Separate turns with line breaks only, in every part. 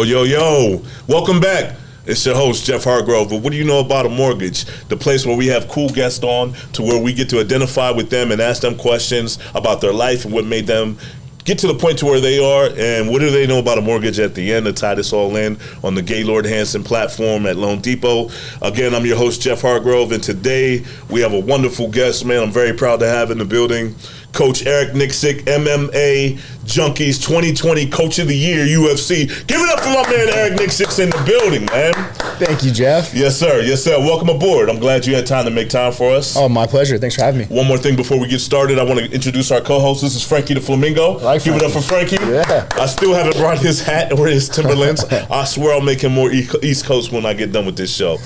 Yo, yo, yo. Welcome back. It's your host, Jeff Hargrove. But what do you know about a mortgage? The place where we have cool guests on to where we get to identify with them and ask them questions about their life and what made them get to the point to where they are, and what do they know about a mortgage at the end to tie this all in on the Gaylord Hansen platform at Loan Depot. Again, I'm your host, Jeff Hargrove, and today we have a wonderful guest, man. I'm very proud to have in the building Coach Erick Nicksick, MMA Junkies 2020 Coach of the Year, UFC. Give it up for my man Erick Nicksick in the building, man.
Thank you, Jeff.
Yes, sir. Yes, sir. Welcome aboard. I'm glad you had time to make time for us.
Oh, my pleasure. Thanks for having me.
One more thing before we get started, I want to introduce our co-host. This is Frankie the Flamingo. Give it up for Frankie.
Yeah.
I still haven't brought his hat or his Timberlands. I swear I'll make him more East Coast when I get done with this show. All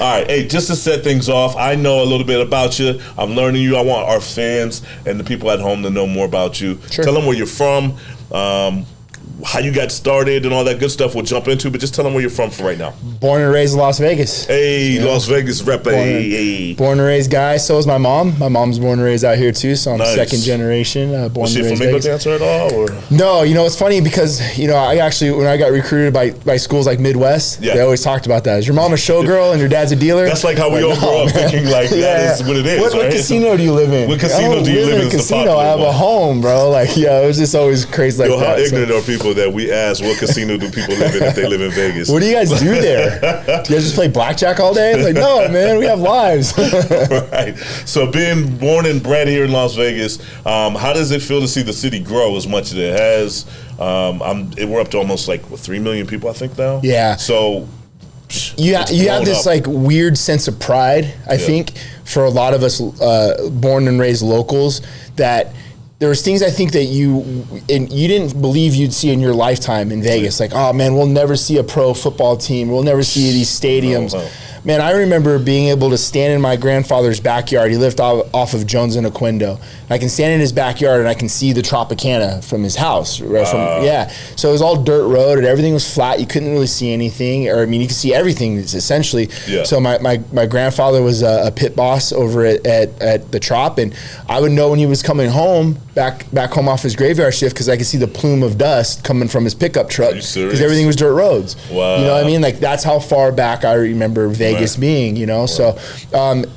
right. Hey, just to set things off, I know a little bit about you. I'm learning you. I want our fans and the people at home to know more about you.
Sure.
Tell them where you're from, how you got started and all that good stuff we'll jump into, but just tell them where you're from for right now.
Born and raised in Las Vegas.
Hey, Las Vegas rep.
Born and raised guy. So is my mom. My mom's born and raised out here too, so I'm second generation. Born
Was she
and
a
raised
flamingo
Vegas.
dancer at all? Or?
No, it's funny because, I actually, when I got recruited by schools like Midwest, they always talked about that. Is your mom a showgirl and your dad's a dealer?
That's like how we all grow up thinking like that is what it is.
What casino do you live in?
What casino do you live in?
Casino. I have a home, bro. It was just always crazy like that.
How ignorant are people that we ask what casino do people live in if they live in Vegas?
What do you guys do there? Do you guys just play blackjack all day? Like, no, man, we have lives.
Right. So being born and bred here in Las Vegas, how does it feel to see the city grow as much as it has? We're up to almost 3 million people, I think, now.
Yeah.
So
you have this weird sense of pride, I think, for a lot of us born and raised locals, that there was things I think that you didn't believe you'd see in your lifetime in Vegas. Like, oh man, we'll never see a pro football team. We'll never see these stadiums. No. Man, I remember being able to stand in my grandfather's backyard. He lived off of Jones and Oquendo. I can stand in his backyard and I can see the Tropicana from his house. Right? So it was all dirt road and everything was flat. You couldn't really see anything. You could see everything essentially. Yeah. So my grandfather was a pit boss over at the Trop, and I would know when he was coming home, back home off his graveyard shift, because I could see the plume of dust coming from his pickup truck because everything was dirt roads.
Wow.
You know what I mean? That's how far back I remember Vegas being, Right. So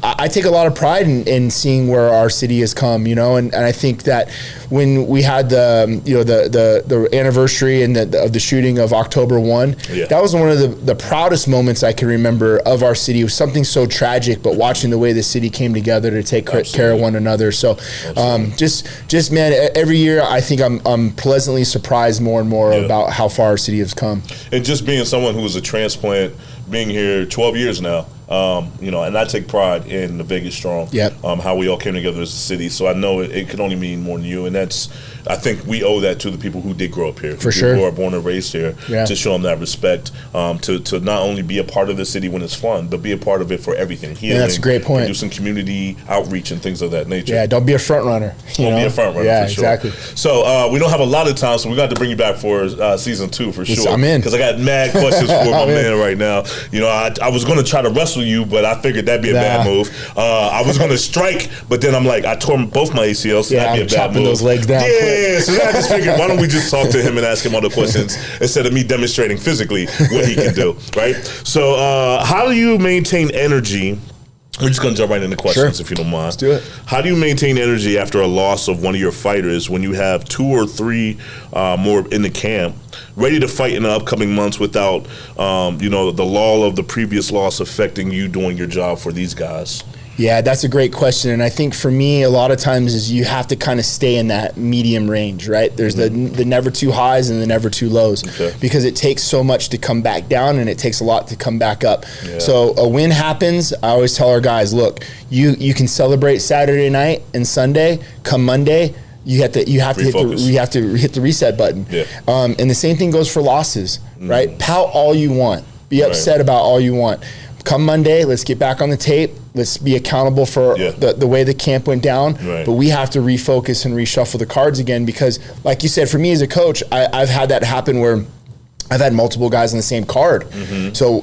I take a lot of pride in seeing where our city has come, and I think that when we had the anniversary and of the shooting of October 1, that was one of the proudest moments I can remember of our city. It was something so tragic, but watching the way the city came together to take care of one another. So just man, every year I think I'm pleasantly surprised more and more about how far our city has come.
And just being someone who was a transplant, being here 12 years now, and I take pride in the Vegas Strong, how we all came together as a city. So I know it can only mean more than you, and I think we owe that to the people who did grow up here, who are born and raised here, to show them that respect, to not only be a part of the city when it's fun, but be a part of it for everything. Healing,
that's a great point.
Producing community outreach and things of that nature.
Yeah, don't be a front runner.
Don't be a front runner.
Yeah,
for sure.
exactly.
So we don't have a lot of time, so we got to bring you back for season 2 for sure.
I'm in
because I got mad questions for my man right now. I was going to try to wrestle you, but I figured that'd be a bad move. I was going to strike, but then I'm like, I tore both my ACLs, so that'd be a bad
chopping
move.
Those legs down.
Yeah, so then I just figured, why don't we just talk to him and ask him all the questions instead of me demonstrating physically what he can do, right? So how do you maintain energy? We're just going to jump right into questions if you don't mind.
Let's do it.
How do you maintain energy after a loss of one of your fighters when you have 2 or 3 more in the camp ready to fight in the upcoming months without, the lull of the previous loss affecting you doing your job for these guys?
Yeah, that's a great question. And I think for me, a lot of times is you have to kind of stay in that medium range, right? There's the never too highs and the never too lows, because it takes so much to come back down and it takes a lot to come back up. Yeah. So a win happens. I always tell our guys, look, you can celebrate Saturday night and Sunday. Come Monday, you have to hit the reset button. Yeah. And the same thing goes for losses, right? Pout all you want. Be upset about all you want. Come Monday, let's get back on the tape. Let's be accountable for the way the camp went down. Right. But we have to refocus and reshuffle the cards again because, like you said, for me as a coach, I've had that happen where I've had multiple guys on the same card. So,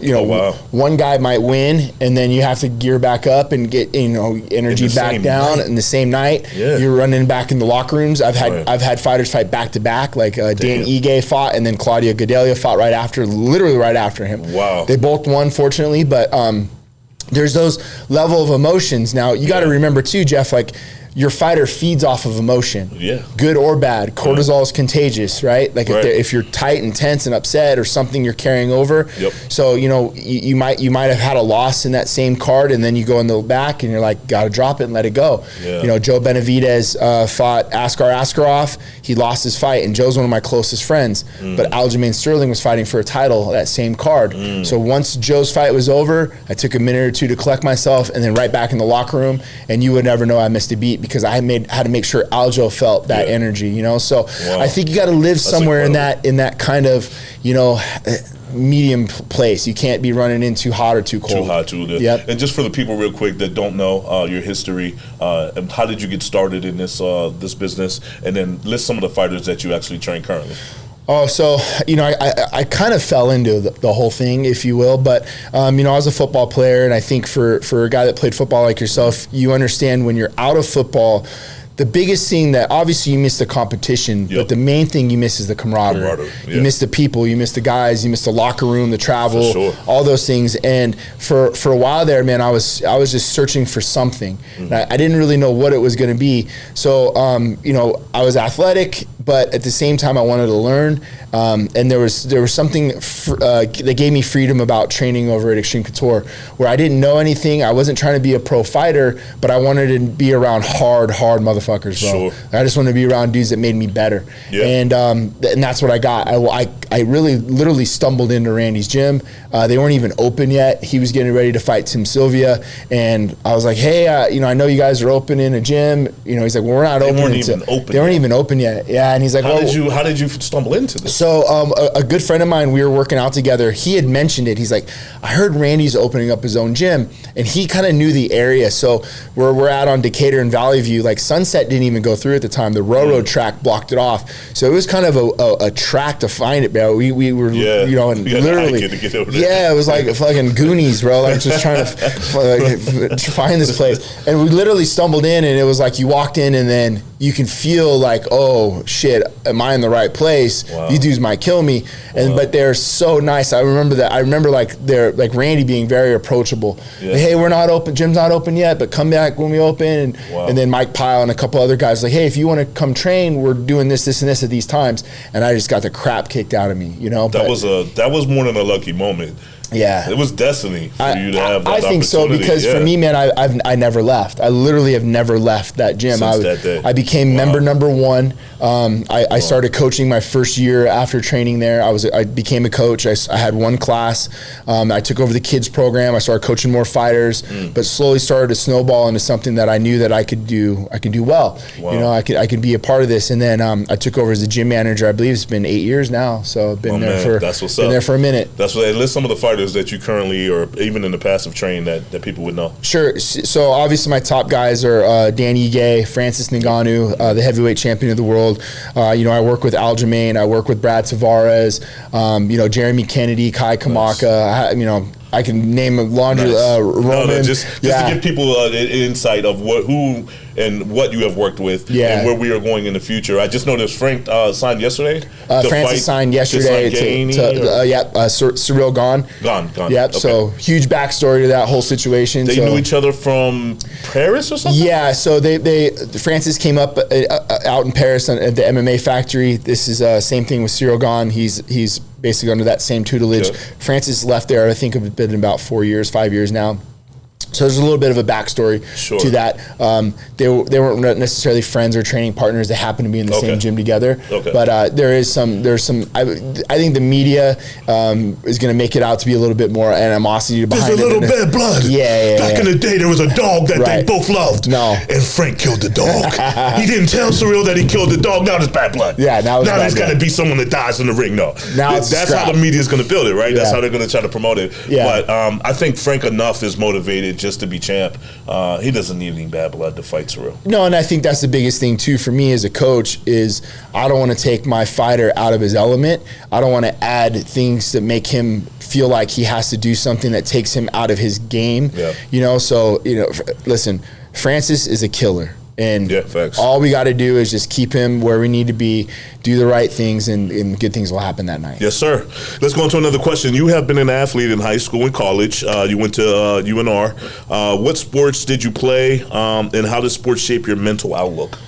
one guy might win, and then you have to gear back up and get, energy back down in the same night. Yeah. You're running back in the locker rooms. I've had fighters fight back to back, like Dan Ige fought, and then Claudio Gadelha fought literally right after him. Wow. They both won, fortunately, but there's those level of emotions. Now, you got to remember too, Jeff, like, your fighter feeds off of emotion, good or bad. Cortisol is contagious, right? Like if you're tight and tense and upset or something you're carrying over. So, you might have had a loss in that same card, and then you go in the back and you're like, got to drop it and let it go. Joe Benavidez fought Askar Askarov. He lost his fight, and Joe's one of my closest friends. But Aljamain Sterling was fighting for a title that same card. So once Joe's fight was over, I took a minute or two to collect myself, and then right back in the locker room, and you would never know I missed a beat, because I had to make sure Aljo felt that energy, So I think you got to live somewhere in that kind of, medium place. You can't be running in too hot or too cold.
Too hot, too. Yep. And just for the people real quick that don't know your history, how did you get started in this business? And then list some of the fighters that you actually train currently.
Oh, so, I kind of fell into the whole thing, if you will. But, I was a football player, and I think for a guy that played football like yourself, you understand when you're out of football, the biggest thing that obviously you miss the competition, but the main thing you miss is the camaraderie. You miss the people, you miss the guys, you miss the locker room, the travel, all those things. And for a while there, man, I was just searching for something. I didn't really know what it was going to be. So, I was athletic, but at the same time I wanted to learn. And there was something that gave me freedom about training over at Xtreme Couture, where I didn't know anything. I wasn't trying to be a pro fighter, but I wanted to be around hard motherfuckers, bro. I just wanted to be around dudes that made me better. And that's what I got. I really literally stumbled into Randy's gym. They weren't even open yet. He was getting ready to fight Tim Sylvia, and I was like, hey, I know you guys are open in a gym. He's like, well, we're not open. They weren't even open yet. Yeah, and he's like,
how did you stumble into this?
So a good friend of mine, we were working out together. He had mentioned it. He's like, I heard Randy's opening up his own gym, and he kind of knew the area. So we're out on Decatur and Valley View. Like, Sunset didn't even go through at the time. The railroad track blocked it off. So it was kind of a track to find it, bro. We were, and literally, it was like fucking Goonies, bro. Like, just trying to find this place. And we literally stumbled in, and it was like you walked in, and then you can feel like, oh shit, am I in the right place? These dudes might kill me. But they're so nice. I remember that. I remember like Randy being very approachable. Like, hey, we're not open. Gym's not open yet, but come back when we open. And then Mike Pyle and a couple other guys like, hey, if you want to come train, we're doing this, and this at these times. And I just got the crap kicked out of me. That
was more than a lucky moment.
Yeah,
it was destiny for you to have that
I think so, because for me, man, I never left. I literally have never left that gym. I became member number one. I started coaching my first year after training there. I became a coach. I had one class. I took over the kids program. I started coaching more fighters, but slowly started to snowball into something that I knew that I could do well. I could be a part of this. And then I took over as a gym manager. I believe it's been 8 years now. So I've been there for a minute.
That's what. List some of the fighters that you currently, or even in the past, have trained that people would know.
Sure. So obviously my top guys are Dan Ige, Francis Ngannou, the heavyweight champion of the world. I work with Aljamain. I work with Brad Tavares. Jeremy Kennedy, Kai Kamaka. I can name a laundry. Roman.
Just to give people an insight of who and what you have worked with, and where we are going in the future. I just noticed Frank signed yesterday.
Francis signed yesterday. Cyril gone.
Gone.
Yep. Okay. So huge backstory to that whole situation.
They knew each other from Paris or something.
Yeah. So Francis came up out in Paris at the MMA factory. This is same thing with Cyril gone. He's basically under that same tutelage. Yeah. Francis left there, I think it's been about 5 years now. So there's a little bit of a backstory to that. They weren't necessarily friends or training partners. They happened to be in the same gym together. But there's some. I think the media is going to make it out to be a little bit more animosity behind it.
There's a little bit of blood.
Back
in the day, there was a dog that they both loved. And Frank killed the dog. He didn't tell Cyril that he killed the dog. Now there's bad blood.
Now
there's going to be someone that dies in the ring. That's how the media is going to build it, right? That's how they're going to try to promote it. But I think Frank Enough is motivated just to be champ. He doesn't need any bad blood to fight Cyril.
No, and I think that's the biggest thing too for me as a coach is I don't want to take my fighter out of his element. I don't want to add things that make him feel like he has to do something that takes him out of his game. Yeah. So listen, Francis is a killer. And all we got to do is just keep him where we need to be, do the right things, and good things will happen that night.
Yes, sir. Let's go on to another question. You have been an athlete in high school and college. You went to UNR. What sports did you play, and how did sports shape your mental outlook?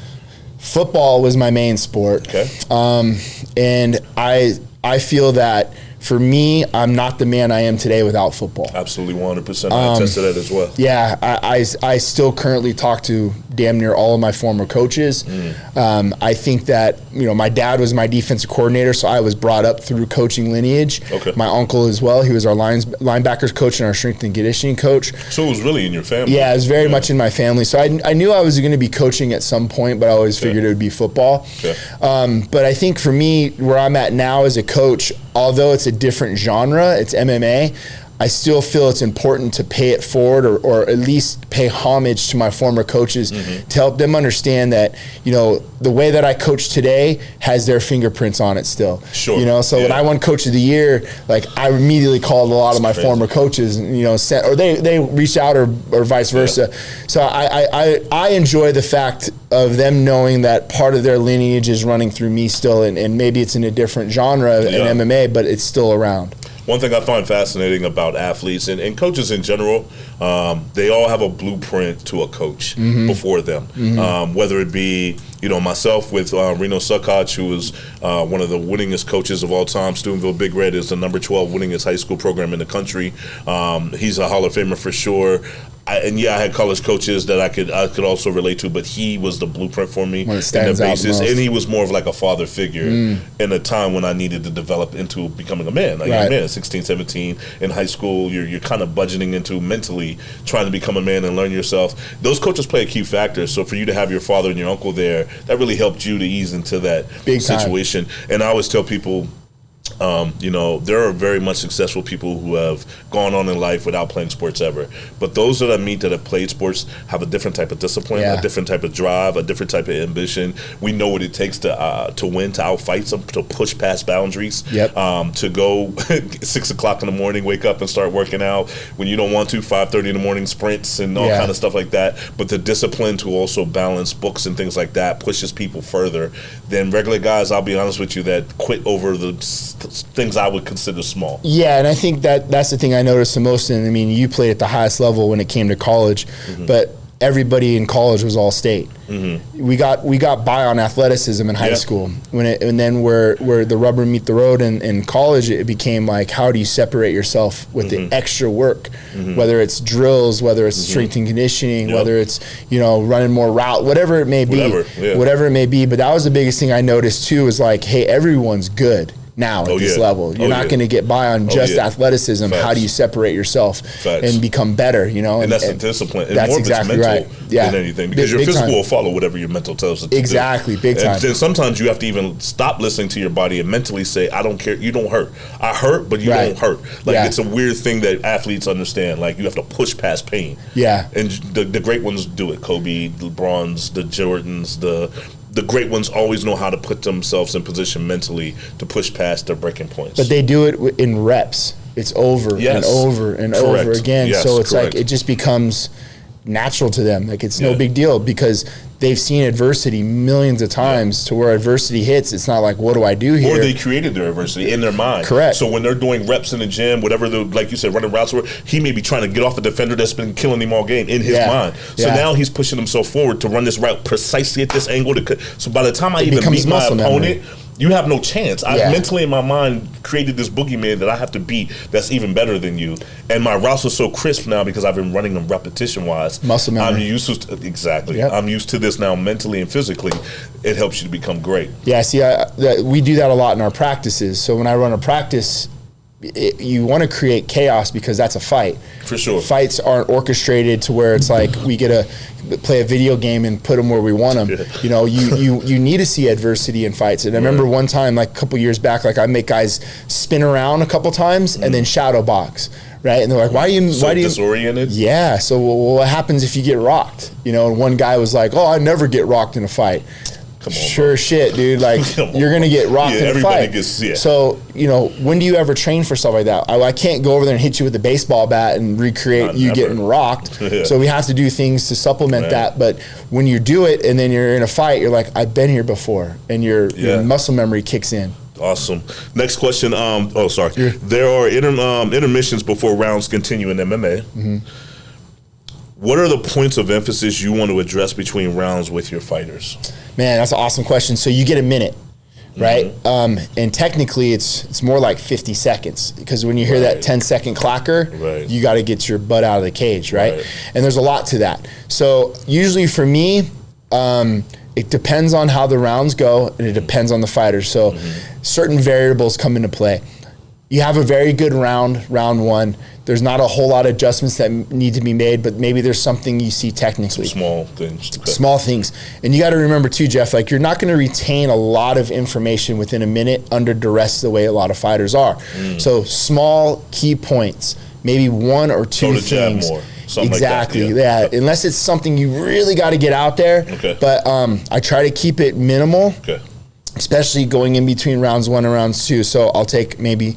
Football was my main sport.
Okay.
And I feel that for me, I'm not the man I am today without football.
Absolutely, 100%. I attest to that as well.
Yeah, I still currently talk to damn near all of my former coaches. I think that, my dad was my defensive coordinator, so I was brought up through coaching lineage.
Okay.
My uncle as well, he was our linebackers coach and our strength and conditioning coach.
So it was really in your family?
Yeah, it was very much in my family. So I knew I was going to be coaching at some point, but I always figured it would be football.
Okay.
But I think for me, where I'm at now as a coach, although it's a different genre, it's MMA, I still feel it's important to pay it forward or at least pay homage to my former coaches to help them understand that, the way that I coach today has their fingerprints on it still.
Sure.
So when I won Coach of the Year, I immediately called a lot of my former coaches and, or they reached out or vice versa. Yeah. So I enjoy the fact of them knowing that part of their lineage is running through me still, and maybe it's in a different genre in MMA, but it's still around.
One thing I find fascinating about athletes and coaches in general, they all have a blueprint to a coach before them. Whether it be, myself with Reno Suckoch, who is one of the winningest coaches of all time. Steubenville Big Red is the number 12 winningest high school program in the country. He's a Hall of Famer for sure. I had college coaches that I could also relate to, but he was the blueprint for me in the basis, and he was more of like a father figure in a time when I needed to develop into becoming a man. Like a man, 16, 17 in high school, you're kind of budgeting into mentally trying to become a man and learn yourself. Those coaches play a key factor. So for you to have your father and your uncle there, that really helped you to ease into that situation. And I always tell people, there are very much successful people who have gone on in life without playing sports ever. But those that I meet that have played sports have a different type of discipline, a different type of drive, a different type of ambition. We know what it takes to win, to outfight some, to push past boundaries, to go 6 o'clock in the morning, wake up and start working out when you don't want to, 5:30 in the morning sprints and all kind of stuff like that. But the discipline to also balance books and things like that pushes people further than regular guys, I'll be honest with you, that quit over the things I would consider small. Yeah,
and I think that's the thing I noticed the most. And I mean, you played at the highest level when it came to college, but everybody in college was all state. We got by on athleticism in high school. And then where the rubber meet the road in college, it became like, how do you separate yourself with the extra work? Whether it's drills, whether it's strength and conditioning, whether it's running more route, whatever it may be, whatever it may be. But that was the biggest thing I noticed too. Is like, hey, everyone's good now at this level. You're not going to get by on just athleticism. Facts. How do you separate yourself and become better, And that's the discipline. And that's more exactly mental than anything. Because your physical will follow whatever your mental tells it to do. Big time. And then sometimes you have to even stop listening to your body and mentally say, I don't care, you don't hurt. I hurt, but you don't hurt. It's a weird thing that athletes understand. Like, you have to push past pain. Yeah. And the great ones do it. Kobe, the LeBrons, the Jordans, the great ones always know how to put themselves in position mentally to push past their breaking points. But they do it in reps. It's over and over and over again. So it's like, it just becomes natural to them. Like, it's no big deal because they've seen adversity millions of times to where adversity hits. It's not like, what do I do here? Or they created their adversity in their mind. Correct. So when they're doing reps in the gym, whatever, like you said, running routes, he may be trying to get off a defender that's been killing him all game in his mind. So now he's pushing himself forward to run this route precisely at this angle. So by the time I even meet my opponent, you have no chance. I mentally in my mind created this boogeyman that I have to beat that's even better than you. And my routes are so crisp now because I've been running them repetition-wise. Muscle memory. I'm used to I'm used to this now mentally and physically. It helps you to become great. Yeah, see, we do that a lot in our practices. So when I run a practice, you want to create chaos because that's a fight. For sure. Fights aren't orchestrated to where it's like we get to play a video game and put them where we want them. You need to see adversity in fights. And I remember one time, like a couple years back, like I make guys spin around a couple times and then shadow box. right? And they're like, why do you
disoriented?
Yeah. So what happens if you get rocked? And one guy was like, I never get rocked in a fight. Come on, sure, bro. Shit, dude. Like, you're going to get rocked in a fight. So, when do you ever train for stuff like that? I can't go over there and hit you with a baseball bat and recreate getting rocked. So we have to do things to supplement that. But when you do it and then you're in a fight, you're like, I've been here before. And your muscle memory kicks in.
Awesome. Next question. There are intermissions before rounds continue in MMA. Mm-hmm. What are the points of emphasis you want to address between rounds with your fighters?
Man, that's an awesome question. So you get a minute, right? Mm-hmm. And technically it's more like 50 seconds because when you hear that 10-second clacker, you got to get your butt out of the cage, right? And there's a lot to that. So usually for me, it depends on how the rounds go and it depends on the fighter. So certain variables come into play. You have a very good round one. There's not a whole lot of adjustments that need to be made, but maybe there's something you see technically.
Small things. Okay.
Small things. And you got to remember too, Jeff, like you're not going to retain a lot of information within a minute under duress the way a lot of fighters are. So small key points, maybe one or two things.
More.
Exactly. Like that, yeah. Unless it's something you really got to get out there. Okay. But I try to keep it minimal. Okay. Especially going in between rounds 1 and rounds 2. So I'll take maybe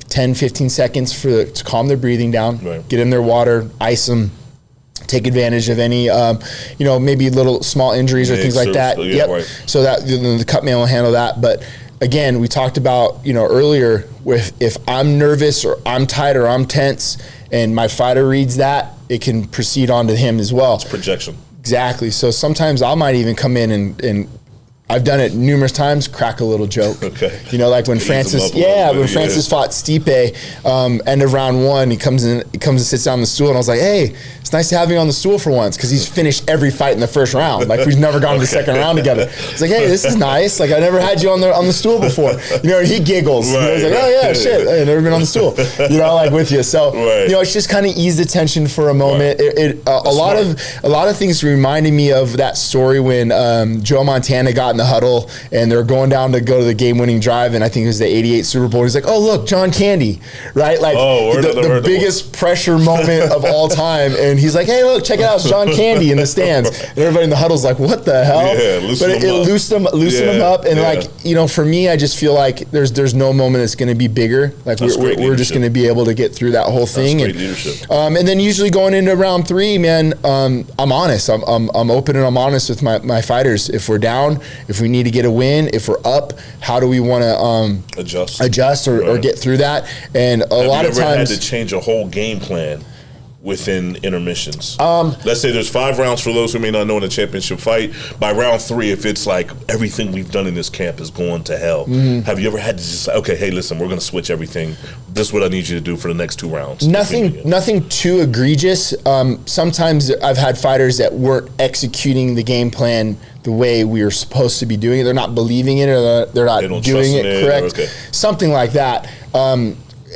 10, 15 seconds to calm their breathing down, get in their water, ice them, take advantage of any, maybe little small injuries or things like that. So that the cut man will handle that. But again, we talked about, earlier with if I'm nervous or I'm tight or I'm tense and my fighter reads that, it can proceed on to him as well.
It's projection.
Exactly. So sometimes I might even come in and I've done it numerous times, crack a little joke.
Okay.
Like when Francis fought Stipe, end of round 1, he comes and sits down on the stool, and I was like, hey, it's nice to have you on the stool for once, because he's finished every fight in the first round. Like, we've never gone to the second round together. It's like, hey, this is nice. Like, I never had you on the stool before. And he giggles. He's like, oh yeah, shit, I've never been on the stool. Like with you. So, it's just kind of ease the tension for a moment. A lot of things reminded me of that story when Joe Montana got in the huddle and they're going down to go to the game-winning drive, and I think it was the '88 Super Bowl. He's like, "Oh, look, John Candy," right? Like the biggest pressure moment of all time. And he's like, "Hey, look, check it out, it's John Candy in the stands." And everybody in the huddle's like, "What the hell?" But it loosened them up. And for me, I just feel like there's no moment that's going to be bigger. Like we're just going to be able to get through that whole thing.
That's great leadership.
And then usually going into round 3, man, I'm honest. I'm open and I'm honest with my fighters. If we're down, if we need to get a win, if we're up, how do we want to adjust or get through that? And a lot of times,
have you ever had to change a whole game plan within intermissions? Let's say there's 5 rounds for those who may not know in a championship fight. By round 3, if it's like everything we've done in this camp is going to hell, have you ever had to just say, okay, hey, listen, we're going to switch everything. This is what I need you to do for the next 2 rounds.
Nothing too egregious. Sometimes I've had fighters that weren't executing the game plan the way we were supposed to be doing it. They're not believing it, or they're not doing it correct. Something like that.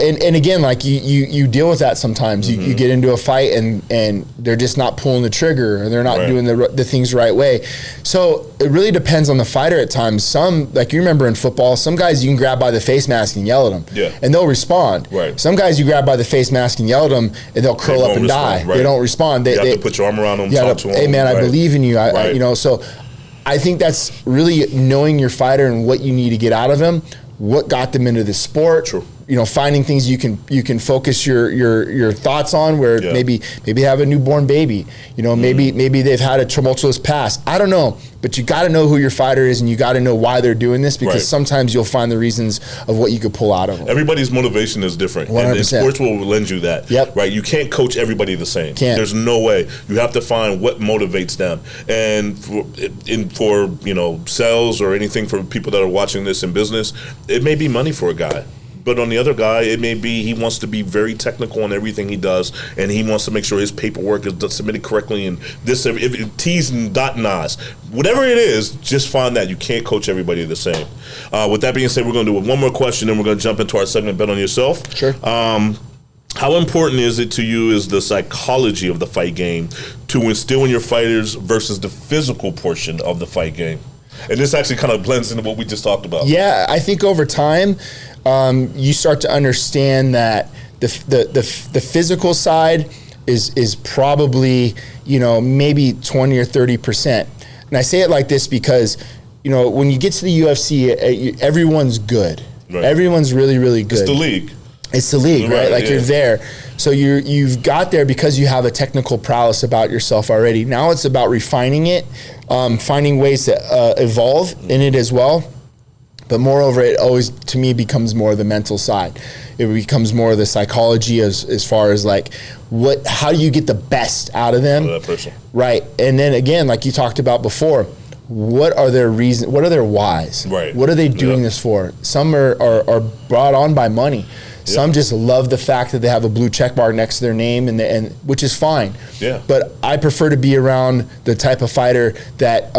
And again, like you deal with that sometimes. You get into a fight and they're just not pulling the trigger, or they're not doing the things the right way. So it really depends on the fighter at times. Some, like you remember in football, some guys you can grab by the face mask and yell at them, and they'll respond. Some guys you grab by the face mask and yell at them, and they'll curl up and die. They don't respond.
You have to put your arm around them, talk to them.
Hey man, I believe in you. So I think that's really knowing your fighter and what you need to get out of him, what got them into the sport. True. Finding things you can focus your thoughts on, where maybe they have a newborn baby, maybe they've had a tumultuous past. I don't know, but you got to know who your fighter is, and you got to know why they're doing this, because sometimes you'll find the reasons of what you could pull out of them.
Everybody's motivation is different,
100%.
and sports will lend you that. Right? You can't coach everybody the same. There's no way. You have to find what motivates them, and for sales or anything for people that are watching this in business, it may be money for a guy. But on the other guy, it may be he wants to be very technical in everything he does, and he wants to make sure his paperwork is submitted correctly, and this, if T's and dot and I's. Whatever it is, just find that. You can't coach everybody the same. With that being said, we're going to do one more question, and we're going to jump into our segment, Bet on Yourself.
Sure.
How important is it to you is the psychology of the fight game to instill in your fighters versus the physical portion of the fight game? And this actually kind of blends into what we just talked about.
Yeah, I think over time, you start to understand that The physical side is probably, maybe 20 or 30%. And I say it like this because, when you get to the UFC, everyone's good. Right. Everyone's really, really good. It's the league, right? Like you're there. So you've got there because you have a technical prowess about yourself already. Now it's about refining it, finding ways to evolve in it as well. But moreover, it always, to me, becomes more the mental side. It becomes more the psychology as far as like, how do you get the best out of them?
That person.
Right. And then again, like you talked about before, what are their reasons? What are their whys?
Right.
What are they doing this for? Some are brought on by money. Some just love the fact that they have a blue check mark next to their name, and which is fine.
Yeah.
But I prefer to be around the type of fighter that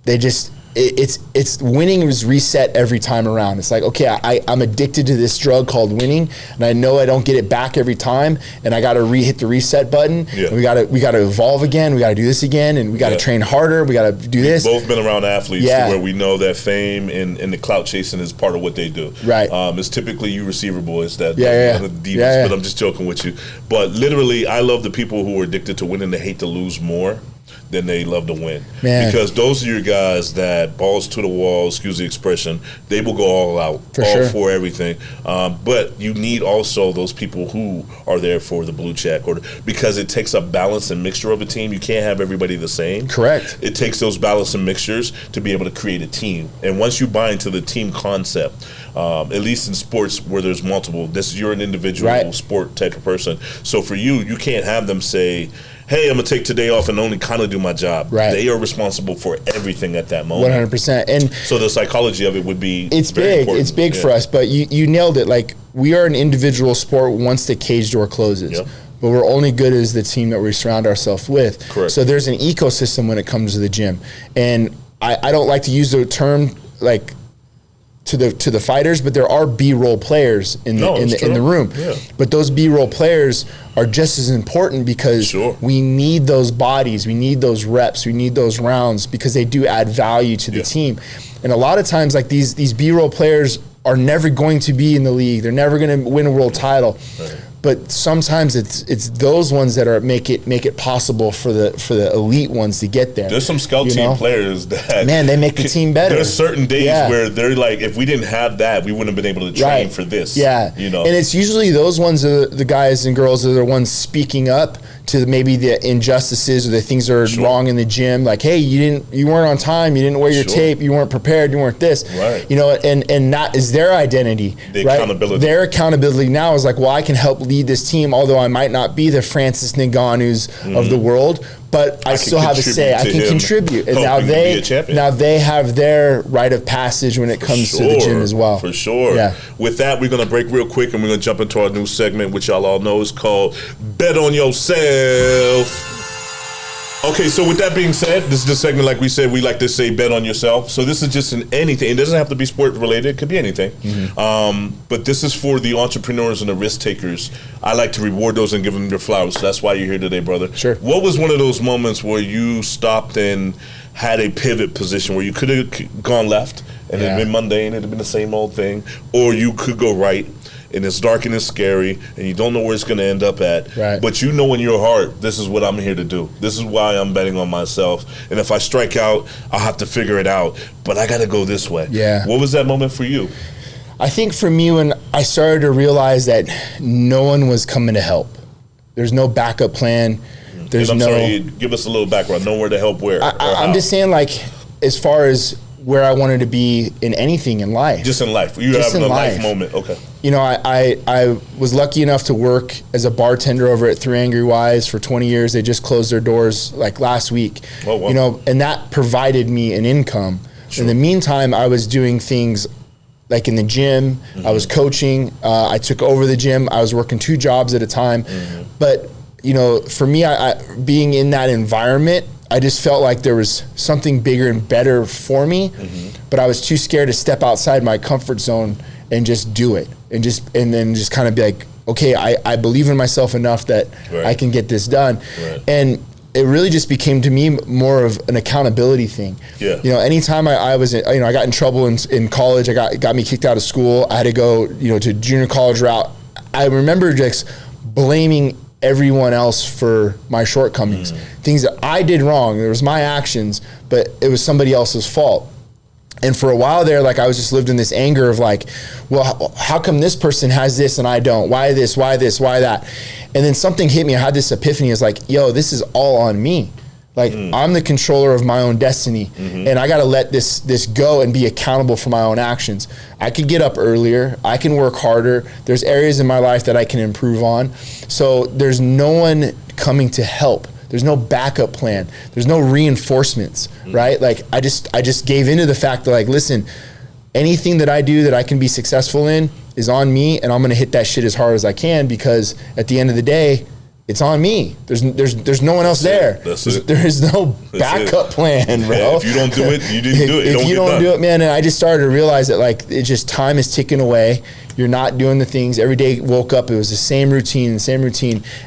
they just. It's winning is reset every time around. It's like, okay, I'm addicted to this drug called winning, and I know I don't get it back every time, and I got to hit the reset button. Yeah. And we got to evolve again. We got to do this again, and we got to train harder. We got to do this.
We've both been around athletes where we know that fame and the clout chasing is part of what they do.
Right.
It's typically you receiver boys that the divas, but I'm just joking with you. But literally, I love the people who are addicted to winning. They hate to lose more than they love to win. Man. Because those are your guys that balls to the wall, excuse the expression, they will go all out, for everything. But you need also those people who are there for the blue check, because it takes a balance and mixture of a team. You can't have everybody the same.
Correct.
It takes those balance and mixtures to be able to create a team. And once you buy into the team concept, at least in sports where there's multiple, you're an individual sport type of person. So for you can't have them say, hey, I'm going to take today off and only kind of do my job. Right. They are responsible for everything at that moment.
100%. And
so the psychology of it would be
It's big for us, but you nailed it. Like, we are an individual sport once the cage door closes. Yep. But we're only good as the team that we surround ourselves with.
Correct.
So there's an ecosystem when it comes to the gym. And I don't like to use the term like to the fighters, but there are B-roll players in the room. Yeah. But those B-roll players are just as important because we need those bodies, we need those reps, we need those rounds because they do add value to the team. And a lot of times, like these B-roll players are never going to be in the league. They're never going to win a world title. Right. But sometimes it's those ones that make it possible for the elite ones to get there.
There's some scout team players that
they make the team better.
There's certain days where they're like, if we didn't have that, we wouldn't have been able to train for this.
Yeah, And it's usually those ones are the guys and girls that are the ones speaking up to maybe the injustices or the things that are wrong in the gym. Like, hey, you weren't on time, you didn't wear your tape, you weren't prepared, you weren't this. Right. And that is their identity.
Accountability.
Their accountability now is like, well, I can help lead this team, although I might not be the Francis Ngannou's of the world, but I still have a say. I can contribute. And now they have their rite of passage when it comes to the gym as well.
For sure. Yeah. With that, we're going to break real quick and we're going to jump into our new segment, which y'all all know is called Bet on Yourself. Okay, so with that being said, this is the segment, like we said, we like to say bet on yourself. So this is just anything. It doesn't have to be sport related. It could be anything. Mm-hmm. But this is for the entrepreneurs and the risk takers. I like to reward those and give them their flowers. So that's why you're here today, brother.
Sure.
What was one of those moments where you stopped and had a pivot position where you could have gone left and it'd been mundane, it'd have been the same old thing, or you could go right and it's dark and it's scary and you don't know where it's going to end up at, but you know in your heart, this is what I'm here to do. This is why I'm betting on myself. And if I strike out, I'll have to figure it out, but I got to go this way.
Yeah.
What was that moment for you?
I think for me, when I started to realize that no one was coming to help, there's no backup plan. There's
sorry, give us a little background. Nowhere to help where?
I'm just saying, like, as far as where I wanted to be in anything in life.
Just in life. You having a life moment. Okay.
I was lucky enough to work as a bartender over at Three Angry Wise for 20 years. They just closed their doors like last week. Oh, wow. And that provided me an income. Sure. In the meantime, I was doing things like in the gym. Mm-hmm. I was coaching. I took over the gym. I was working 2 jobs at a time. Mm-hmm. But for me, I being in that environment, I just felt like there was something bigger and better for me, but I was too scared to step outside my comfort zone and just do it, and then just kind of be like, okay, I believe in myself enough that I can get this done. Right. And it really just became to me more of an accountability thing. Yeah. Anytime I was, I got in trouble in college, got me kicked out of school. I had to go, to junior college route. I remember just blaming everyone else for my shortcomings, things that I did wrong. It was my actions, but it was somebody else's fault. And for a while there, like I was just lived in this anger of like, well, how come this person has this and I don't? Why this, why that? And then something hit me. I had this epiphany. It's like, yo, this is all on me. Like I'm the controller of my own destiny, and I got to let this go and be accountable for my own actions. I could get up earlier. I can work harder. There's areas in my life that I can improve on. So there's no one coming to help. There's no backup plan. There's no reinforcements, right? Like I just gave into the fact that like, listen, anything that I do that I can be successful in is on me, and I'm gonna hit that shit as hard as I can, because at the end of the day, it's on me. There's no one else there. There is no backup plan, bro.
Yeah, if you don't do it, you didn't do it.
If you don't do it, man, and I just started to realize that like it just time is ticking away. You're not doing the things. Every day woke up, it was the same routine,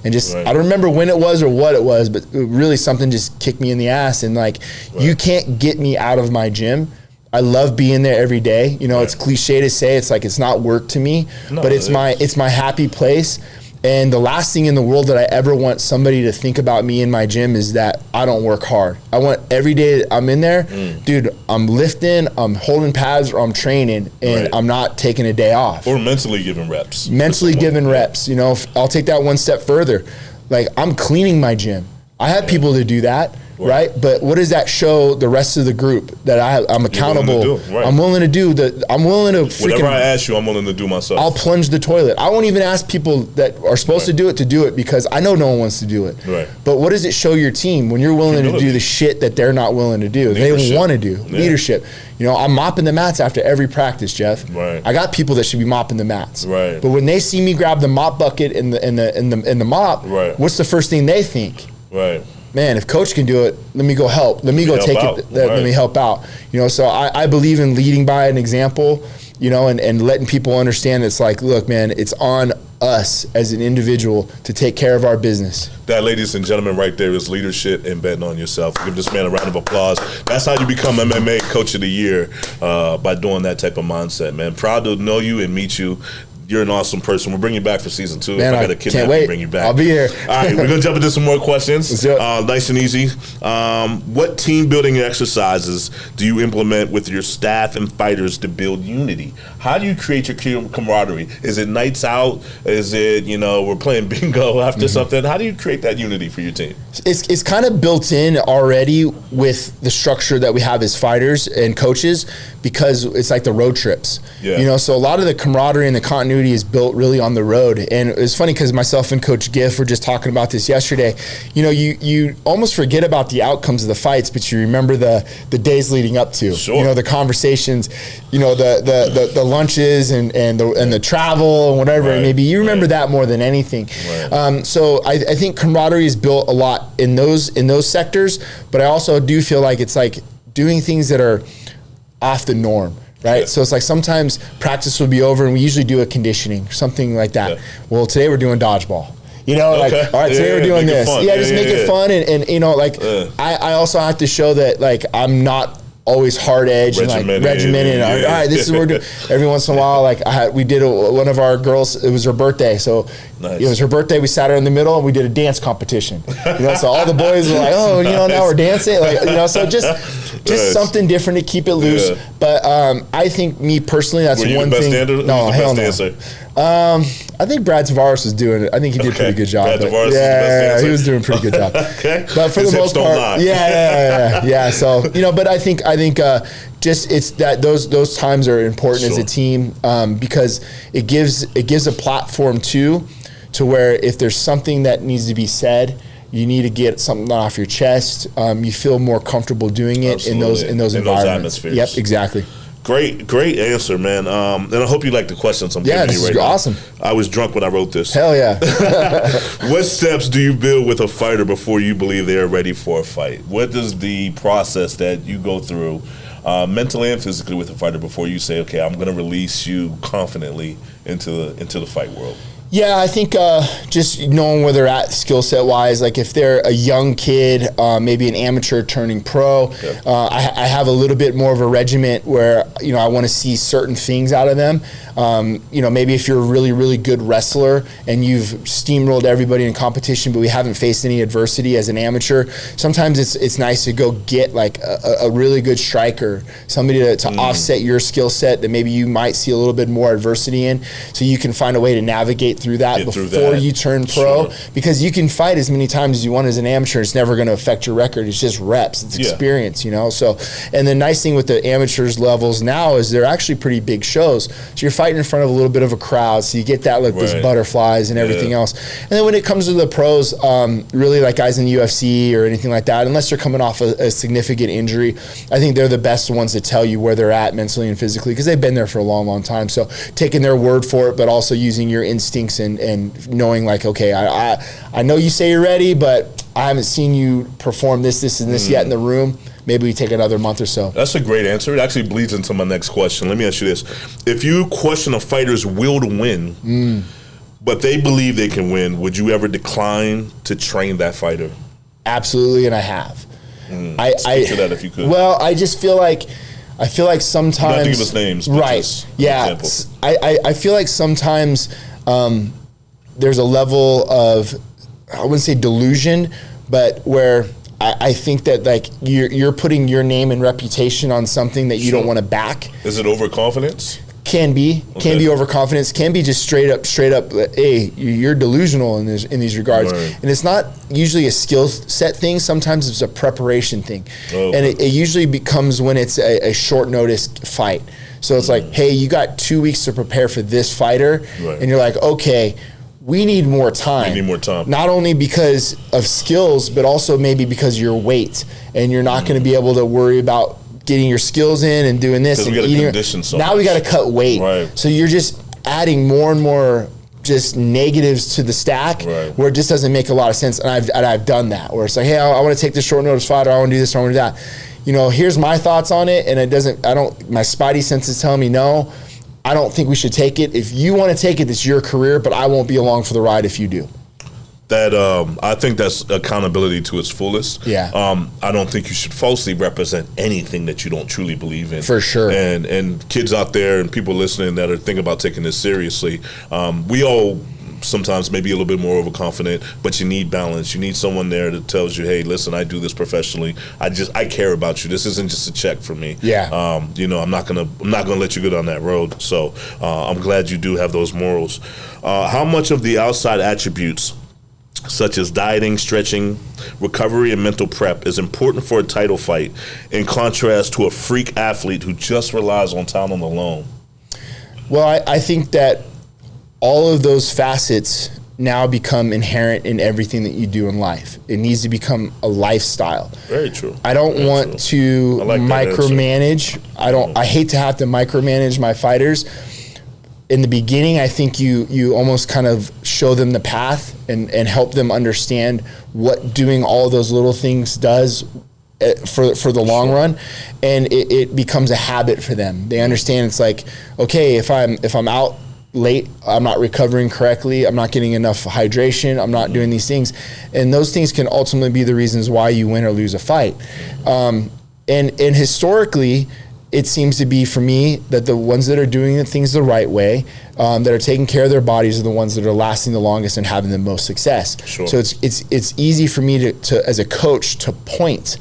and just I don't remember when it was or what it was, but really something just kicked me in the ass, and like you can't get me out of my gym. I love being there every day. You know, it's cliche to say it's like it's not work to me, but it's my happy place. And the last thing in the world that I ever want somebody to think about me in my gym is that I don't work hard. I want every day I'm in there, dude, I'm lifting, I'm holding pads, or I'm training, and I'm not taking a day off.
Or mentally giving reps.
Mentally giving reps. You know, I'll take that one step further. Like I'm cleaning my gym. I have people to do that. Right, but what does that show the rest of the group that I'm accountable? I'm willing to do I'm willing to freaking.
Whatever I ask you, I'm willing to do myself.
I'll plunge the toilet. I won't even ask people that are supposed to do it because I know no one wants to do it. Right. But what does it show your team when you're willing to do the shit that they're not willing to do? Leadership. They want to do leadership. You know, I'm mopping the mats after every practice, Jeff. Right. I got people that should be mopping the mats. Right. But when they see me grab the mop bucket and the mop, what's the first thing they think? Right. Man, if coach can do it, let me go help. Let me go take it. Let me help out. You know, so I believe in leading by an example, you know, and letting people understand it's like, look, man, it's on us as an individual to take care of our business.
That, ladies and gentlemen, right there is leadership and betting on yourself. Give this man a round of applause. That's how you become MMA Coach of the Year, by doing that type of mindset, man. Proud to know you and meet you. You're an awesome person. We'll bring you back for season 2.
Man,
if I got a kidnap you, bring you back.
I'll be here.
All right, we're going to jump into some more questions. Nice and easy. What team building exercises do you implement with your staff and fighters to build unity? How do you create your camaraderie? Is it nights out? Is it, you know, we're playing bingo after something? How do you create that unity for your team?
It's kind of built in already with the structure that we have as fighters and coaches, because it's like the road trips. You know, so a lot of the camaraderie and the continuity is built really on the road. And it's funny because myself and Coach Giff were just talking about this yesterday. You know, you almost forget about the outcomes of the fights, but you remember the days leading up to. You know, the conversations, you know, the lunches and the travel and whatever it may be. You remember that more than anything. So I think camaraderie is built a lot in those sectors, but I also do feel like it's like doing things that are off the norm. Right. So it's like sometimes practice will be over and we usually do a conditioning, something like that. Well, today we're doing dodgeball. You know, like, all right, today we're doing this. Just make it fun. And you know, like, I also have to show that, like, I'm not always hard edged and like regimented. All right, this is what we're doing. Every once in a while, like we did one of our girls, it was her birthday. So it was her birthday. We sat her in the middle and we did a dance competition. You know, so all the boys were like, oh, you know, now we're dancing. Like, you know, so just something different to keep it loose. But I think me personally, that's one thing. No, hell no. I think Brad Tavares was doing it. I think he did a pretty good job.
Brad Tavares was the best dancer.
He was doing a pretty good job. But for the most part, yeah. So, you know, but I think just it's that those times are important as a team, because it gives a platform too, to where if there's something that needs to be said, you need to get something off your chest. You feel more comfortable doing it in those environments. Yep, exactly.
Great answer, man. And I hope you like the questions I'm giving you right now.
Awesome.
I was drunk when I wrote this.
Hell yeah.
What steps do you build with a fighter before you believe they are ready for a fight? What is the process that you go through mentally and physically with a fighter before you say, okay, I'm going to release you confidently into the fight world?
Yeah, I think just knowing where they're at skill set wise, like if they're a young kid, maybe an amateur turning pro, I have a little bit more of a regiment where, I want to see certain things out of them. Maybe if you're a really, really good wrestler and you've steamrolled everybody in competition, but we haven't faced any adversity as an amateur, sometimes it's nice to go get like a really good striker, somebody to offset your skill set that maybe you might see a little bit more adversity in, so you can find a way to navigate through that before you turn pro. Because you can fight as many times as you want as an amateur. It's never going to affect your record. It's just reps. It's experience, So, and the nice thing with the amateurs levels now is they're actually pretty big shows. So you're fighting in front of a little bit of a crowd, so you get that like those butterflies and everything else. And then when it comes to the pros, really like guys in the UFC or anything like that, unless they're coming off a significant injury, I think they're the best ones to tell you where they're at mentally and physically, because they've been there for a long, long time. So taking their word for it, but also using your instincts and knowing like, okay, I know you say you're ready, but I haven't seen you perform this, and this yet in the room. Maybe we take another month or so.
That's a great answer. It actually bleeds into my next question. Let me ask you this. If you question a fighter's will to win, but they believe they can win, would you ever decline to train that fighter?
Absolutely, and I have.
Speak to that if you could.
Well, I just feel like sometimes... You don't have to
give us names.
Right. Yeah. I feel like sometimes there's a level of, I wouldn't say delusion, but where I think that like you're putting your name and reputation on something that you don't want to back.
Is it overconfidence?
Can be overconfidence, can be just straight up, hey, you're delusional in these regards. Right. And it's not usually a skill set thing. Sometimes it's a preparation thing. And it usually becomes when it's a short notice fight. So it's like, hey, you got 2 weeks to prepare for this fighter. Right. And you're like, okay, we need more time. Not only because of skills, but also maybe because of your weight. And you're not going to be able to worry about getting your skills in and doing this. And now we got to cut weight. Right. So you're just adding more and more just negatives to the stack, where it just doesn't make a lot of sense. And I've done that, where it's like, hey, I want to take this short notice fight, or I want to do this, or I want to do that. Here's my thoughts on it, and my spidey sense is telling me no. I don't think we should take it. If you want to take it, it's your career, but I won't be along for the ride if you do.
That I think that's accountability to its fullest. Yeah. I don't think you should falsely represent anything that you don't truly believe in.
For sure.
And kids out there and people listening that are thinking about taking this seriously, we all sometimes maybe a little bit more overconfident, but you need balance. You need someone there that tells you, hey, listen, I do this professionally. I care about you. This isn't just a check for me.
Yeah.
I'm not gonna let you go down that road. So I'm glad you do have those morals. How much of the outside attributes, such as dieting, stretching, recovery, and mental prep, is important for a title fight, in contrast to a freak athlete who just relies on talent alone?
Well, I think that all of those facets now become inherent in everything that you do in life. It needs to become a lifestyle.
Very true.
I don't want to micromanage. I hate to have to micromanage my fighters. In the beginning, I think you almost kind of show them the path and help them understand what doing all those little things does for the long run, and it becomes a habit for them. They understand it's like, okay, if I'm out late, I'm not recovering correctly, I'm not getting enough hydration, I'm not doing these things, and those things can ultimately be the reasons why you win or lose a fight. And historically, it seems to be, for me, that the ones that are doing the things the right way, that are taking care of their bodies, are the ones that are lasting the longest and having the most success. Sure. So it's easy for me to as a coach to point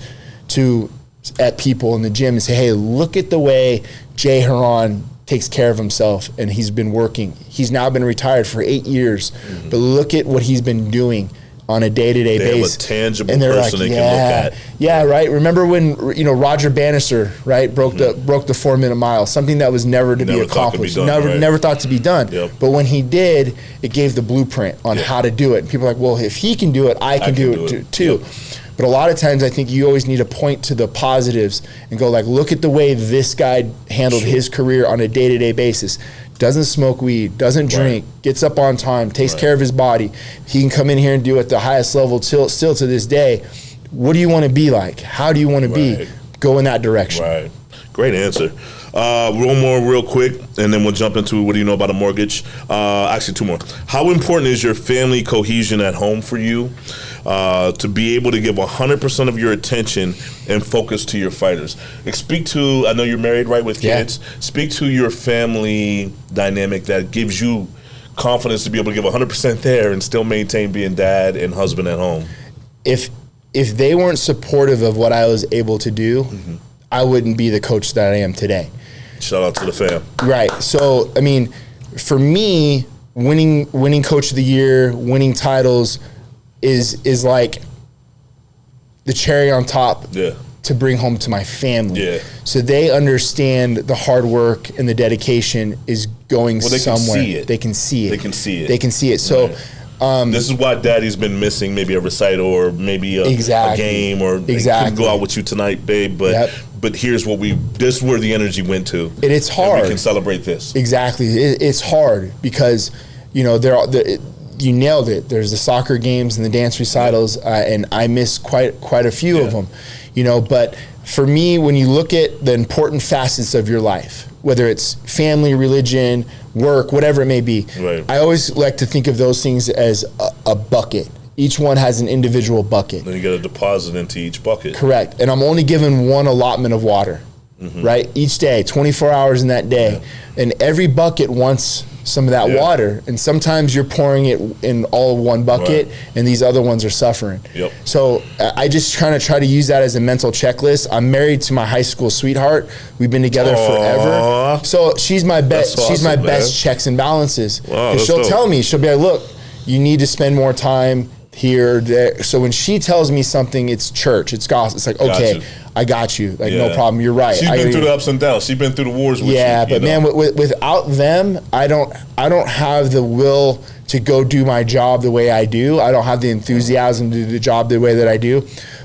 at people in the gym and say, hey, look at the way Jay Haran takes care of himself, and he's been working. He's now been retired for 8 years, but look at what he's been doing on a day-to-day basis.
They have a tangible person they can look at.
Yeah, right. Remember when Roger Bannister, right, broke the 4-minute mile, something that was never to be accomplished, never thought to be done. Yep. But when he did, it gave the blueprint on how to do it. And people are like, well, if he can do it, I can do it too. Yep. But a lot of times I think you always need to point to the positives and go like, look at the way this guy handled his career on a day-to-day basis. Doesn't smoke weed, doesn't drink, gets up on time, takes care of his body. He can come in here and do it at the highest level still to this day. What do you want to be like? How do you want to be? Go in that direction.
Right. Great answer. One more real quick, and then we'll jump into what do you know about a mortgage. Actually, two more. How important is your family cohesion at home for you to be able to give 100% of your attention and focus to your fighters? Speak to, I know you're married, right, with kids. Yeah. Speak to your family dynamic that gives you confidence to be able to give 100% there and still maintain being dad and husband at home.
If they weren't supportive of what I was able to do, I wouldn't be the coach that I am today.
Shout out to the fam.
Right. So, I mean, for me, winning Coach of the Year, winning titles is like the cherry on top to bring home to my family. Yeah. So they understand the hard work and the dedication is going somewhere. They can see it. They can see it. So
this is why Daddy's been missing maybe a recital or maybe a game or couldn't go out with you tonight, babe. But here's what this is where the energy went to.
And it's hard.
And we can celebrate this.
Exactly. It's hard because, you nailed it. There's the soccer games and the dance recitals, and I miss quite a few of them. But for me, when you look at the important facets of your life, whether it's family, religion, work, whatever it may be, I always like to think of those things as a bucket. Each one has an individual bucket.
Then you got to deposit into each bucket.
Correct. And I'm only given one allotment of water, right? Each day, 24 hours in that day. Yeah. And every bucket wants some of that water. And sometimes you're pouring it in all of one bucket and these other ones are suffering. Yep. So I just kind of try to use that as a mental checklist. I'm married to my high school sweetheart. We've been together forever. So she's my best. She's my best checks and balances. Wow, she'll tell me, she'll be like, look, you need to spend more time here, there. So when she tells me something, it's church, it's gospel. It's like, okay, I got you. Like, no problem. You're right.
She's been through the ups and downs. She's been through the wars with you.
Yeah, but man, without them, I don't have the will to go do my job the way I do. I don't have the enthusiasm to do the job the way that I do.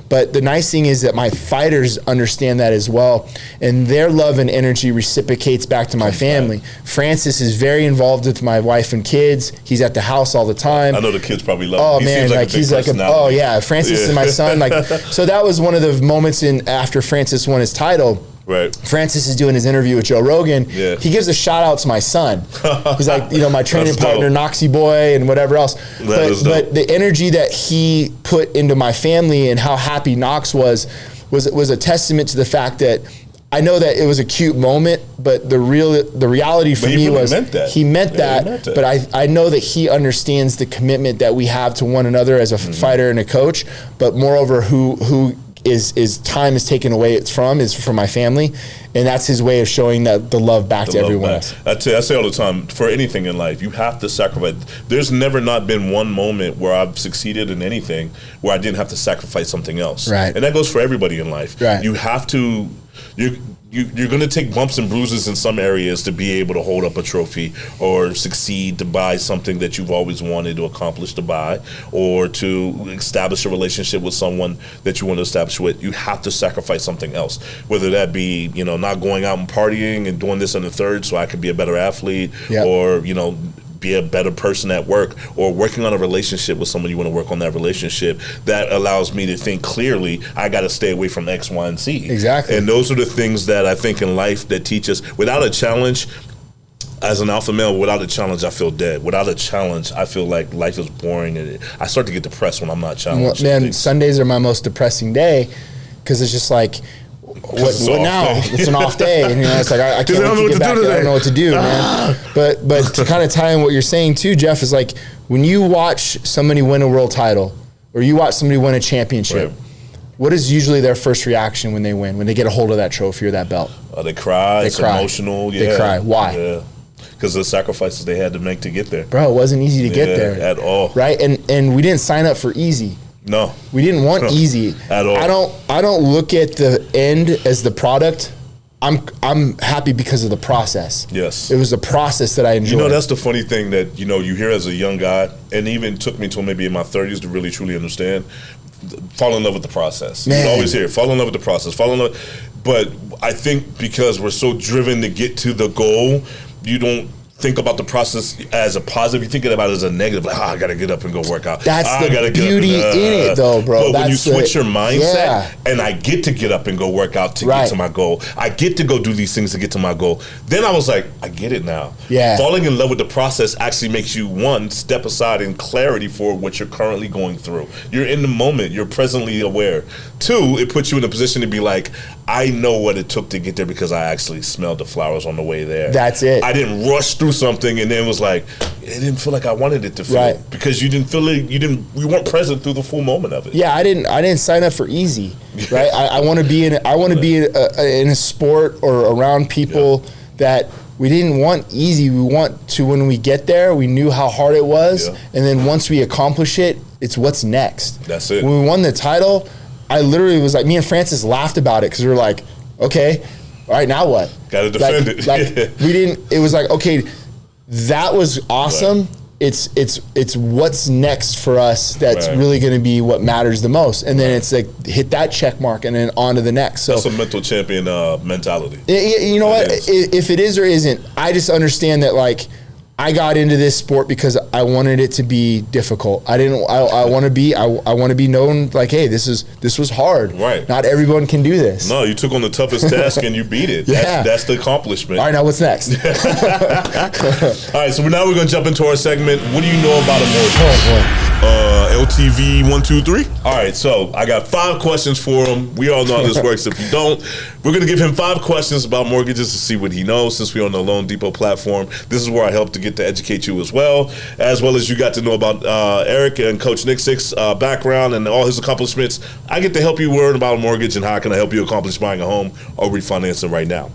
But the nice thing is that my fighters understand that as well, and their love and energy reciprocates back to my family. Francis is very involved with my wife and kids. He's at the house all the time.
I know the kids probably love him.
Francis is my son. So that was one of the moments after Francis won his title.
Right.
Francis is doing his interview with Joe Rogan. Yeah. He gives a shout out to my son. He's like, my training partner, Noxy Boy, and whatever else. But the energy that he put into my family and how happy Knox was a testament to the fact that I know that it was a cute moment, but the reality for me was he meant that. But I know that he understands the commitment that we have to one another as a fighter and a coach. But moreover, who is time is taken away is from my family, and that's his way of showing that the love back to everyone else.
I say all the time, for anything in life, you have to sacrifice. There's never not been one moment where I've succeeded in anything where I didn't have to sacrifice something else.
Right.
And that goes for everybody in life.
Right.
You have to. You're going to take bumps and bruises in some areas to be able to hold up a trophy or succeed to buy something that you've always wanted to accomplish to buy, or to establish a relationship with someone that you want to establish with. You have to sacrifice something else, whether that be, not going out and partying and doing this and the third so I could be a better athlete, or, be a better person at work, or working on a relationship with someone you want to work on that relationship. That allows me to think clearly, I got to stay away from X, Y, and Z.
Exactly.
And those are the things that I think in life that teach us. Without a challenge, as an alpha male, without a challenge, I feel dead. Without a challenge, I feel like life is boring, and I start to get depressed when I'm not challenged.
Well, man, Sundays are my most depressing day because it's just like, what now? It's an off day, and it's like I can't wait to get back. I don't know what to do, man. But to kind of tie in what you're saying too, Jeff, is like when you watch somebody win a world title, or you watch somebody win a championship. Right. What is usually their first reaction when they win, when they get a hold of that trophy or that belt?
They cry. It's emotional. Yeah.
They cry. Why?
Yeah. Because of the sacrifices they had to make to get there.
Bro, it wasn't easy to get there
at all.
Right, and we didn't sign up for easy.
No,
we didn't want easy
at all.
I don't look at the end as the product. I'm happy because of the process.
Yes,
it was the process that I enjoyed.
That's the funny thing that you hear as a young guy, and even took me till maybe in my 30s to really truly understand. Fall in love with the process.
Man.
You always hear fall in love with the process. Fall in love, but I think because we're so driven to get to the goal, you don't think about the process as a positive. You're thinking about it as a negative. Like, I got to get up and go work out.
That's the beauty in it, though, bro.
But when you switch your mindset, and I get to get up and go work out to get to my goal. I get to go do these things to get to my goal. Then I was like, I get it now.
Yeah.
Falling in love with the process actually makes you, one, step aside in clarity for what you're currently going through. You're in the moment. You're presently aware. Two, it puts you in a position to be like, I know what it took to get there because I actually smelled the flowers on the way there.
That's it.
I didn't rush through something and then was like, it didn't feel like I wanted it to feel because you didn't feel it. You weren't present through the full moment of it.
Yeah, I didn't sign up for easy, right? I want to be in a sport or around people that we didn't want easy. We want to, when we get there, we knew how hard it was, and then once we accomplish it, it's what's next.
That's it.
When we won the title, I literally was like, me and Francis laughed about it because we were like, okay, all right, now what?
Got to defend it.
We didn't. It was like, okay, that was awesome. Right. It's what's next for us that's really going to be what matters the most, and then it's like hit that check mark and then on to the next. So
that's a mental champion mentality.
You know what? If it is or isn't, I just understand that like I got into this sport because I wanted it to be difficult. I want to be known like, hey, this was hard.
Right.
Not everyone can do this.
No, you took on the toughest task and you beat it. That's the accomplishment.
All right, now what's next?
All right, so now we're going to jump into our segment. What do you know about a mortgage? LTV 1, 2, 3. All right, so I got 5 questions for him. We all know how this works. If you don't, we're going to give him 5 questions about mortgages to see what he knows. Since we're on the Loan Depot platform, this is where I help to get to educate you as well as you got to know about Erick and Coach Nicksick's background and all his accomplishments. I get to help you learn about a mortgage and how can I help you accomplish buying a home or refinancing right now.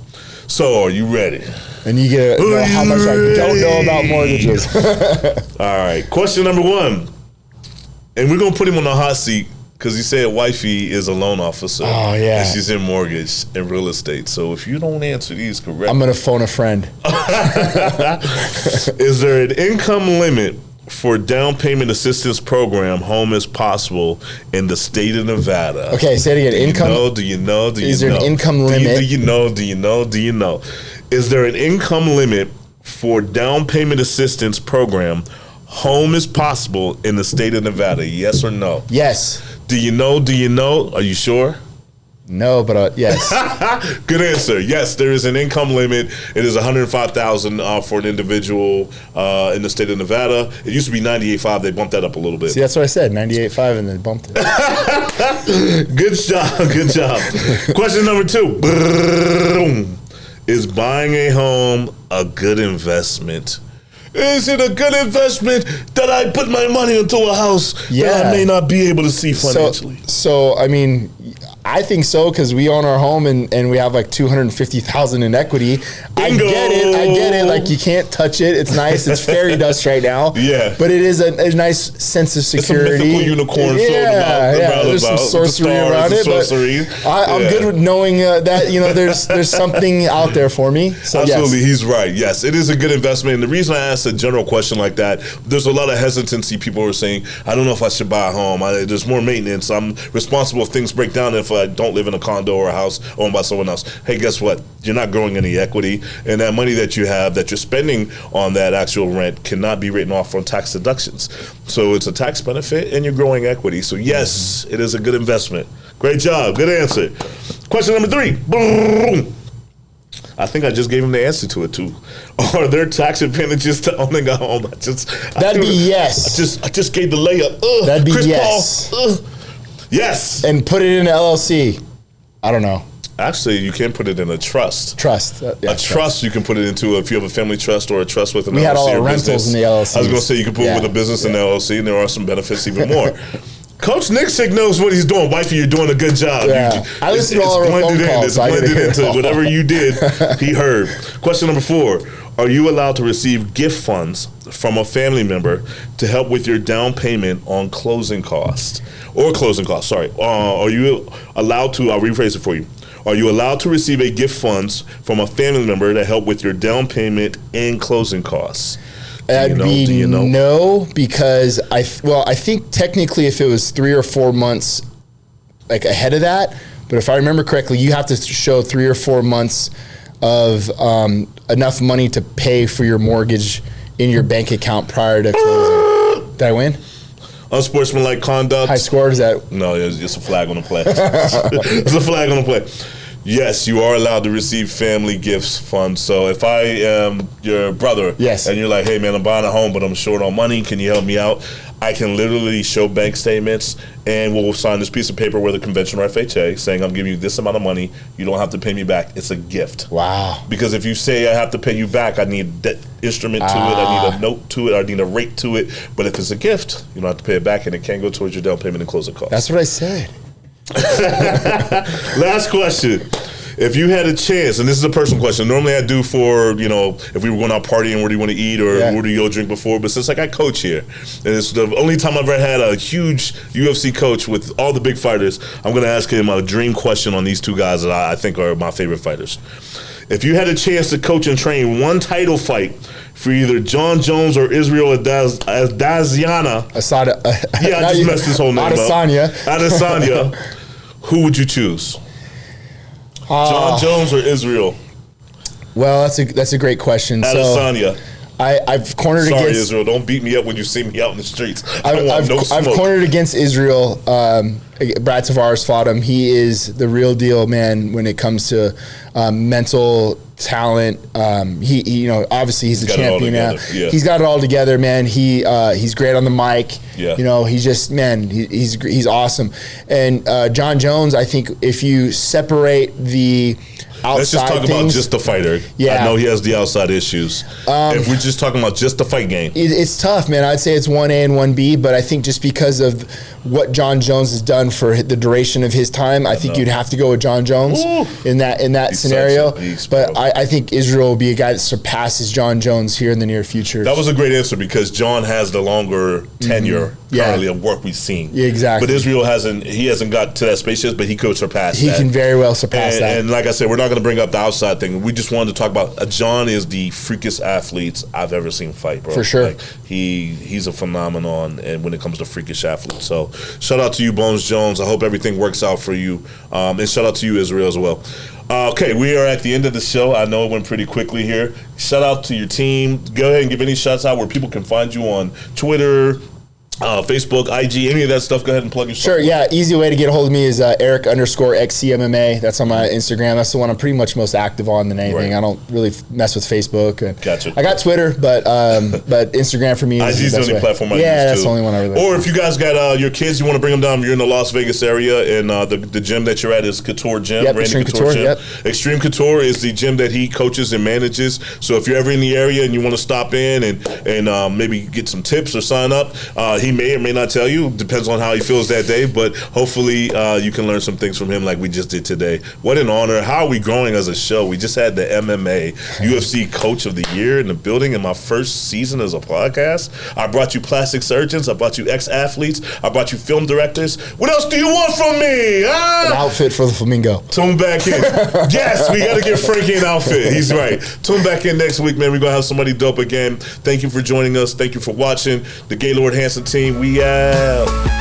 So, are you ready?
And you get to know how much I don't know about mortgages.
All right, question number 1. And we're going to put him on the hot seat because he said wifey is a loan officer.
Oh, yeah.
And she's in mortgage and real estate. So if you don't answer these correctly,
I'm going to phone a friend.
Is there an income limit for down payment assistance program Home is Possible in the state of Nevada?
Okay, say it again. Income?
Do you know?
Is there an income limit?
Do you know? Is there an income limit for down payment assistance program Home is Possible in the state of Nevada? Yes or no?
Yes.
Do you know? Are you sure?
No, but yes.
Good answer. Yes, there is an income limit. It is $105,000 for an individual in the state of Nevada. It used to be $98,500. They bumped that up a little bit.
See, that's what I said, $98,500, and they bumped
it. Good job. Question number 2. Is buying a home a good investment? Is it a good investment that I put my money into a house that I may not be able to see financially?
So I mean, I think so because we own our home and we have like $250,000 in equity.
Bingo.
I get it. Like you can't touch it. It's nice. It's fairy dust right now.
Yeah.
But it is a nice sense of security.
It's a mythical unicorn filled about
there's some sorcery around it. But I'm good with knowing that there's something out there for me. So
absolutely, he's right. Yes, it is a good investment. And the reason I asked a general question like that, there's a lot of hesitancy. People are saying, I don't know if I should buy a home. There's more maintenance. I'm responsible if things break down if I don't live in a condo or a house owned by someone else. Hey, guess what? You're not growing any equity, and that money that you have that you're spending on that actual rent cannot be written off from tax deductions. So it's a tax benefit, and you're growing equity. So yes, it is a good investment. Great job. Good answer. Question number 3. Boom. I think I just gave him the answer to it too. Are there tax advantages to owning a home?
That'd be yes.
I just gave the layup.
That'd be
Chris
yes.
Paul. Yes.
And put it in an LLC. I don't know.
Actually, you can put it in a trust.
Trust.
Trust you can put it into if you have a family trust or a trust with an LLC.
We had all our
rentals
business. In the LLC.
I was going to say you can put it with a business in the LLC, and there are some benefits even more. Coach Nicksick knows what he's doing. Wifey, you're doing a good job.
Yeah. I listened to all our phone calls.
It's blended into whatever you did, he heard. Question number 4. Are you allowed to receive gift funds from a family member to help with your down payment on closing costs? Sorry. Are you allowed to, I'll rephrase it for you. Are you allowed to receive a gift funds from a family member to help with your down payment and closing costs?
That'd be no, because I think technically if it was 3 or 4 months like ahead of that, but if I remember correctly, you have to show 3 or 4 months of enough money to pay for your mortgage in your bank account prior to closing. Did I win?
Unsportsmanlike conduct.
High score, is that?
No, it's just a flag on the play. It's a flag on the play. Yes, you are allowed to receive family gifts funds. So if I am your brother,
yes,
and you're like, hey man, I'm buying a home, but I'm short on money, can you help me out? I can literally show bank statements, and we'll sign this piece of paper with a conventional FHA saying I'm giving you this amount of money. You don't have to pay me back. It's a gift.
Wow.
Because if you say I have to pay you back, I need that instrument to it. I need a note to it. I need a rate to it. But if it's a gift, you don't have to pay it back, and it can go towards your down payment and closing costs.
That's what I said.
Last question. If you had a chance, and this is a personal question, normally I do for, if we were going out partying, where do you want to eat, or where do you go drink before, but since I got coach here, and it's the only time I've ever had a huge UFC coach with all the big fighters, I'm going to ask him a dream question on these two guys that I think are my favorite fighters. If you had a chance to coach and train one title fight for either Jon Jones or Israel Adesanya, I just messed his whole name up. Adesanya, who would you choose? Jon Jones or Israel?
Well, that's a great question.
Adesanya.
So I've cornered against.
Sorry, Israel. Don't beat me up when you see me out in the streets.
I've cornered against Israel. Brad Tavares fought him. He is the real deal, man. When it comes to mental talent, he obviously he's the champion now. Yeah. He's got it all together, man. He's great on the mic. Yeah. He's just he's awesome. And Jon Jones, I think if you separate the outside
let's just talk about just the fighter. Yeah. I know he has the outside issues. If we're just talking about just the fight game.
It's tough, man. I'd say it's 1A and 1B, but I think just because of what Jon Jones has done for the duration of his time, I think you'd have to go with Jon Jones in that scenario. But I think Israel will be a guy that surpasses Jon Jones here in the near future.
That was a great answer because Jon has the longer tenure currently of work we've seen.
Yeah, exactly.
But Israel hasn't got to that space yet, but he could surpass that.
He can very well surpass that.
And like I said, we're not going to bring up the outside thing. We just wanted to talk about Jon is the freakest athlete I've ever seen fight, bro.
For sure.
Like, he's a phenomenon and when it comes to freakish athletes. So shout out to you, Bones Jones. I hope everything works out for you. And shout out to you, Israel, as well. Okay, we are at the end of the show. I know it went pretty quickly here. Shout out to your team. Go ahead and give any shouts out where people can find you on Twitter, Facebook, IG, any of that stuff. Go ahead and plug your stuff.
Sure, yeah. Easy way to get a hold of me is Erick_XCMMA. That's on my Instagram. That's the one I'm pretty much most active on than anything. Right. I don't really mess with Facebook.
Gotcha.
I got Twitter, but Instagram for me is
IG's the only platform I use,
that's the only one I really
Or if you guys got your kids, you want to bring them down, you're in the Las Vegas area, and the gym that you're at is Couture Gym.
Yep,
Randy
Xtreme Couture
Gym.
Yep.
Xtreme Couture is the gym that he coaches and manages. So if you're ever in the area and you want to stop in and maybe get some tips or sign up, he may or may not tell you. Depends on how he feels that day, but hopefully you can learn some things from him like we just did today. What an honor. How are we growing as a show? We just had the MMA UFC Coach of the Year in the building in my first season as a podcast. I brought you plastic surgeons. I brought you ex-athletes. I brought you film directors. What else do you want from me?
An outfit for the flamingo.
Tune back in. Yes, we got to get Frankie an outfit. He's right. Tune back in next week, man. We're going to have somebody dope again. Thank you for joining us. Thank you for watching. The Gaylord Hansen team, we out.